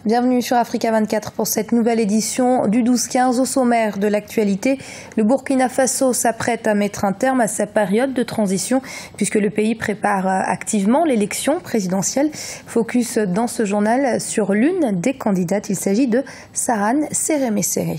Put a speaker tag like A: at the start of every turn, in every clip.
A: Bienvenue sur Africa 24 pour cette nouvelle édition du 12-15. Au sommaire de l'actualité, le Burkina Faso s'apprête à mettre un terme à sa période de transition puisque le pays prépare activement l'élection présidentielle. Focus dans ce journal sur l'une des candidates, il s'agit de Sarane Sérémé-Séré.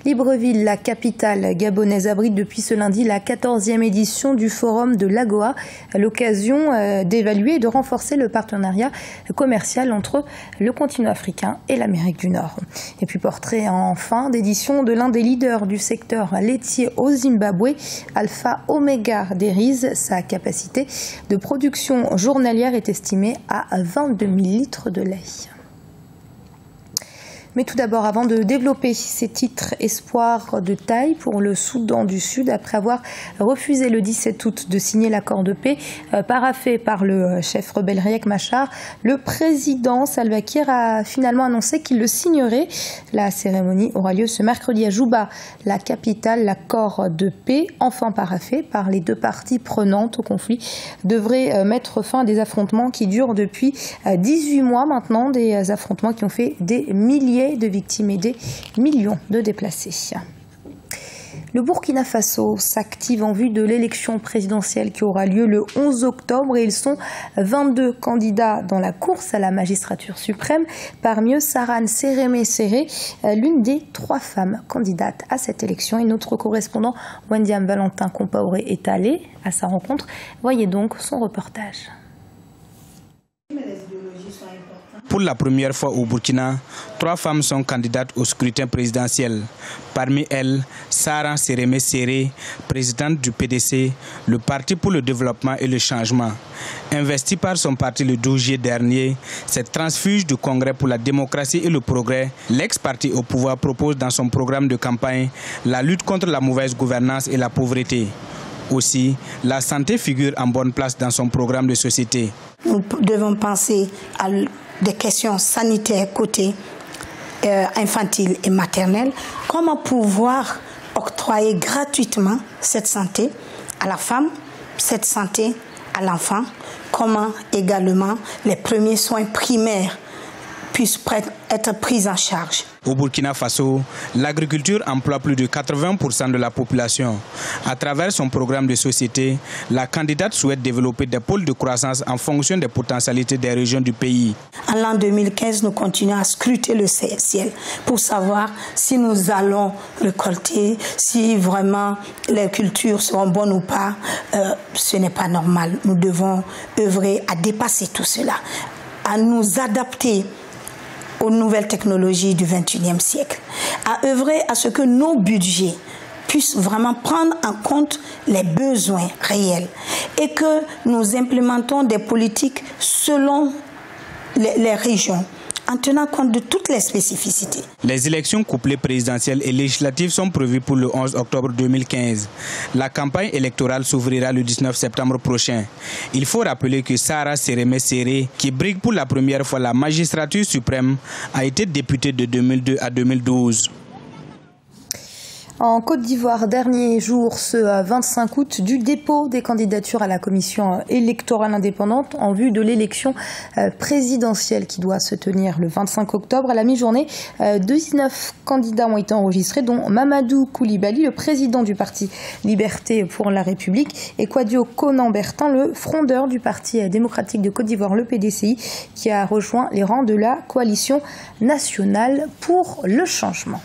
A: Libreville, la capitale gabonaise, abrite depuis ce lundi la 14e édition du Forum de l'AGOA, à l'occasion d'évaluer et de renforcer le partenariat commercial entre le continent africain et l'Amérique du Nord. Et puis portrait en fin d'édition de l'un des leaders du secteur laitier au Zimbabwe, Alpha Omega Dairies. Sa capacité de production journalière est estimée à 22 000 litres de lait. Mais tout d'abord, avant de développer ces titres espoirs de taille pour le Soudan du Sud, après avoir refusé le 17 août de signer l'accord de paix paraphé par le chef rebelle Riek Machar, le président Salva Kiir a finalement annoncé qu'il le signerait. La cérémonie aura lieu ce mercredi à Juba, la capitale. L'accord de paix, enfin paraphé par les deux parties prenantes au conflit, devrait mettre fin à des affrontements qui durent depuis 18 mois maintenant, des affrontements qui ont fait des milliers de victimes et des millions de déplacés. Le Burkina Faso s'active en vue de l'élection présidentielle qui aura lieu le 11 octobre et ils sont 22 candidats dans la course à la magistrature suprême. Parmi eux, Sarane Sérémé-Séré, l'une des 3 femmes candidates à cette élection. Et notre correspondant Wendiam Valentin Compaoré est allé à sa rencontre. Voyez donc son reportage.
B: Pour la première fois au Burkina, 3 femmes sont candidates au scrutin présidentiel. Parmi elles, Sarane Sérémé-Séré, présidente du PDC, le Parti pour le développement et le changement. Investie par son parti le 12 juillet dernier, cette transfuge du Congrès pour la démocratie et le progrès, l'ex-parti au pouvoir propose dans son programme de campagne la lutte contre la mauvaise gouvernance et la pauvreté. Aussi, la santé figure en bonne place dans son programme de société.
C: Nous devons penser à des questions sanitaires côté infantile et maternelle. Comment pouvoir octroyer gratuitement cette santé à la femme, cette santé à l'enfant. Comment également les premiers soins primaires puissent être pris en charge.
B: Au Burkina Faso, l'agriculture emploie plus de 80% de la population. À travers son programme de société, la candidate souhaite développer des pôles de croissance en fonction des potentialités des régions du pays.
C: En l'an 2015, nous continuons à scruter le ciel pour savoir si nous allons récolter, si vraiment les cultures seront bonnes ou pas. Ce n'est pas normal. Nous devons œuvrer à dépasser tout cela, à nous adapter aux nouvelles technologies du XXIe siècle, à œuvrer à ce que nos budgets puissent vraiment prendre en compte les besoins réels et que nous implémentons des politiques selon les régions, en tenant compte de toutes les spécificités.
B: Les élections couplées présidentielles et législatives sont prévues pour le 11 octobre 2015. La campagne électorale s'ouvrira le 19 septembre prochain. Il faut rappeler que Sarane Sérémé-Séré, qui brigue pour la première fois la magistrature suprême, a été députée de 2002 à 2012.
A: En Côte d'Ivoire, dernier jour, ce 25 août, du dépôt des candidatures à la commission électorale indépendante en vue de l'élection présidentielle qui doit se tenir le 25 octobre. À la mi-journée, 19 candidats ont été enregistrés, dont Mamadou Koulibaly, le président du parti Liberté pour la République, et Kouadio Konan-Bertin, le frondeur du parti démocratique de Côte d'Ivoire, le PDCI, qui a rejoint les rangs de la coalition nationale pour le changement.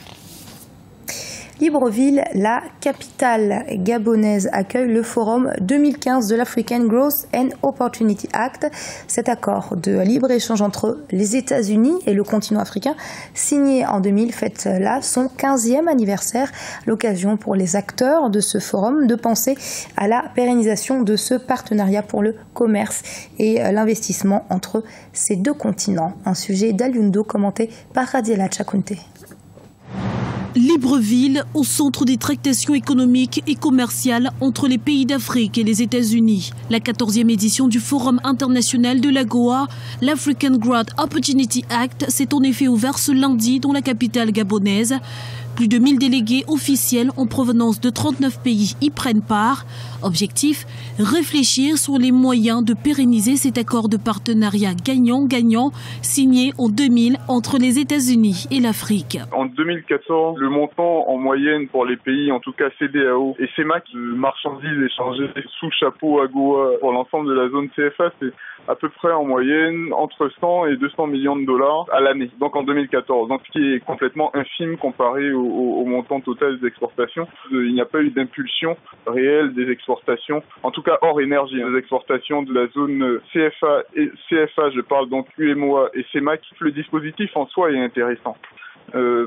A: Libreville, la capitale gabonaise, accueille le forum 2015 de l'African Growth and Opportunity Act. Cet accord de libre-échange entre les États-Unis et le continent africain, signé en 2000, fête là son 15e anniversaire. L'occasion pour les acteurs de ce forum de penser à la pérennisation de ce partenariat pour le commerce et l'investissement entre ces deux continents. Un sujet d'Aliundo commenté par Radiela Tchakounte.
D: Libreville, au centre des tractations économiques et commerciales entre les pays d'Afrique et les États-Unis. La 14e édition du Forum international de l'AGOA, l'African Growth Opportunity Act, s'est en effet ouvert ce lundi dans la capitale gabonaise. Plus de 1000 délégués officiels en provenance de 39 pays y prennent part. Objectif, réfléchir sur les moyens de pérenniser cet accord de partenariat gagnant-gagnant signé en 2000 entre les États-Unis et l'Afrique.
E: En 2014, le montant en moyenne pour les pays, en tout cas CEDEAO et CEMAC, de marchandises échangées sous chapeau AGOA pour l'ensemble de la zone CFA, c'est à peu près en moyenne entre 100 et 200 millions de dollars à l'année, donc en 2014. Donc ce qui est complètement infime comparé au montant total des exportations. Il n'y a pas eu d'impulsion réelle des exportations, en tout cas hors énergie. Les exportations de la zone CFA, je parle donc UMOA et CEMAC, le dispositif en soi est intéressant.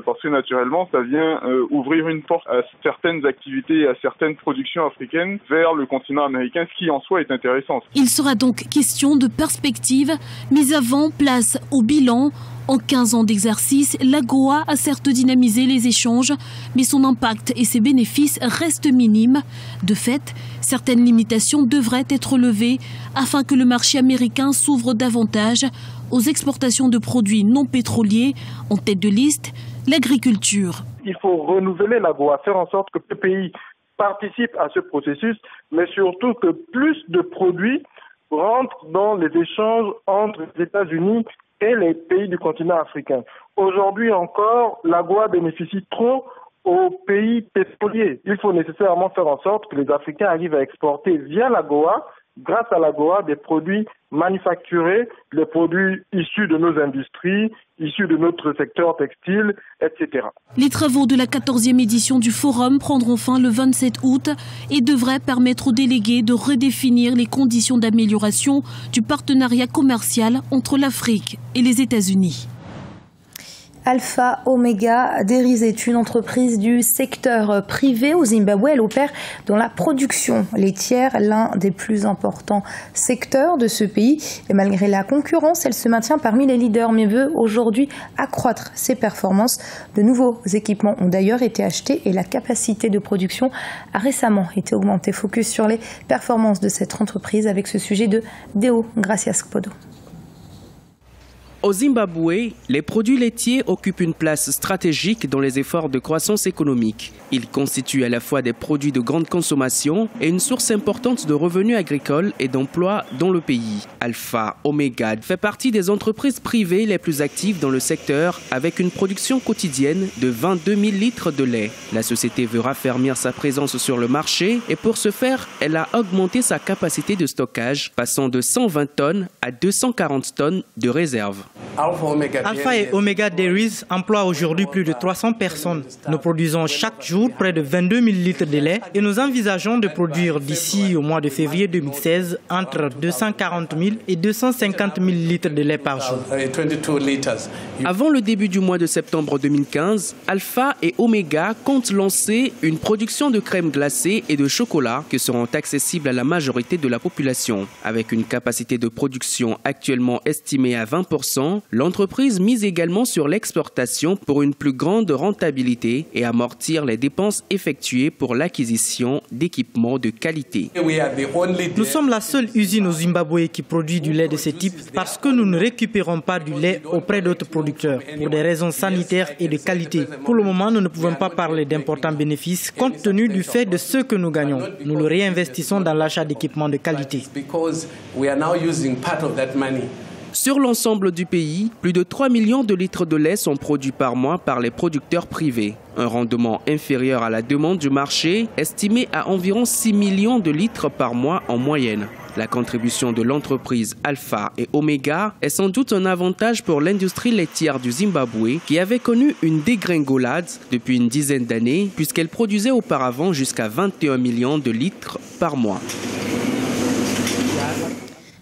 E: Parce que naturellement, ça vient ouvrir une porte à certaines activités, à certaines productions africaines vers le continent américain, ce qui en soi est intéressant.
D: Il sera donc question de perspective, mais avant, place au bilan. En 15 ans d'exercice, l'AGOA a certes dynamisé les échanges, mais son impact et ses bénéfices restent minimes. De fait, certaines limitations devraient être levées afin que le marché américain s'ouvre davantage aux exportations de produits non pétroliers, en tête de liste, l'agriculture.
F: Il faut renouveler l'AGOA, faire en sorte que ce pays participe à ce processus, mais surtout que plus de produits rentrent dans les échanges entre les États-Unis et les pays du continent africain. Aujourd'hui encore, l'AGOA bénéficie trop aux pays pétroliers. Il faut nécessairement faire en sorte que les Africains arrivent à exporter via l'AGOA, grâce à l'AGOA, des produits manufacturés, les produits issus de nos industries, issus de notre secteur textile, etc.
D: Les travaux de la 14e édition du Forum prendront fin le 27 août et devraient permettre aux délégués de redéfinir les conditions d'amélioration du partenariat commercial entre l'Afrique et les États-Unis.
A: Alpha Omega Dairies est une entreprise du secteur privé au Zimbabwe. Elle opère dans la production laitière, l'un des plus importants secteurs de ce pays. Et malgré la concurrence, elle se maintient parmi les leaders, mais veut aujourd'hui accroître ses performances. De nouveaux équipements ont d'ailleurs été achetés et la capacité de production a récemment été augmentée. Focus sur les performances de cette entreprise avec ce sujet de Deo Gracias Podo.
G: Au Zimbabwe, les produits laitiers occupent une place stratégique dans les efforts de croissance économique. Ils constituent à la fois des produits de grande consommation et une source importante de revenus agricoles et d'emplois dans le pays. Alpha Omega fait partie des entreprises privées les plus actives dans le secteur avec une production quotidienne de 22 000 litres de lait. La société veut raffermir sa présence sur le marché et pour ce faire, elle a augmenté sa capacité de stockage, passant de 120 tonnes à 240 tonnes de réserve.
H: Alpha et Omega Dairies emploient aujourd'hui plus de 300 personnes. Nous produisons chaque jour près de 22 000 litres de lait et nous envisageons de produire d'ici au mois de février 2016 entre 240 000 et 250 000 litres de lait par jour.
G: Avant le début du mois de septembre 2015, Alpha et Omega comptent lancer une production de crème glacée et de chocolat qui seront accessibles à la majorité de la population. Avec une capacité de production actuellement estimée à 20%, l'entreprise mise également sur l'exportation pour une plus grande rentabilité et amortir les dépenses effectuées pour l'acquisition d'équipements de qualité.
H: Nous sommes la seule usine au Zimbabwe qui produit du lait de ce type parce que nous ne récupérons pas du lait auprès d'autres producteurs pour des raisons sanitaires et de qualité. Pour le moment, nous ne pouvons pas parler d'importants bénéfices compte tenu du fait de ce que nous gagnons. Nous le réinvestissons dans l'achat d'équipements de qualité.
G: Sur l'ensemble du pays, plus de 3 millions de litres de lait sont produits par mois par les producteurs privés. Un rendement inférieur à la demande du marché, estimé à environ 6 millions de litres par mois en moyenne. La contribution de l'entreprise Alpha et Omega est sans doute un avantage pour l'industrie laitière du Zimbabwe qui avait connu une dégringolade depuis une dizaine d'années puisqu'elle produisait auparavant jusqu'à 21 millions de litres par mois.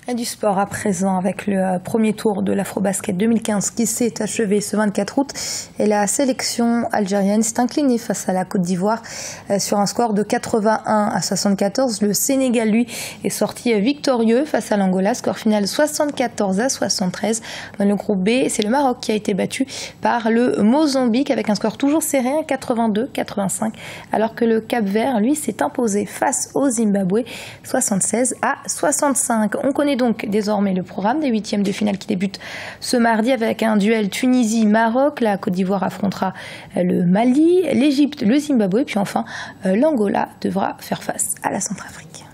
A: Et du sport à présent avec le premier tour de l'Afrobasket 2015 qui s'est achevé ce 24 août et la sélection algérienne s'est inclinée face à la Côte d'Ivoire sur un score de 81-74. Le Sénégal, lui, est sorti victorieux face à l'Angola, score final 74-73. Dans le groupe B, c'est le Maroc qui a été battu par le Mozambique avec un score toujours serré, 82-85, alors que le Cap-Vert, lui, s'est imposé face au Zimbabwe 76-65. On connaît donc désormais le programme des huitièmes de finale qui débute ce mardi avec un duel Tunisie-Maroc. La Côte d'Ivoire affrontera le Mali, l'Égypte, le Zimbabwe, puis enfin l'Angola devra faire face à la Centrafrique.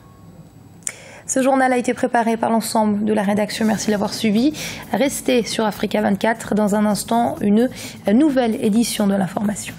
A: Ce journal a été préparé par l'ensemble de la rédaction. Merci de l'avoir suivi. Restez sur Africa 24. Dans un instant, une nouvelle édition de l'information.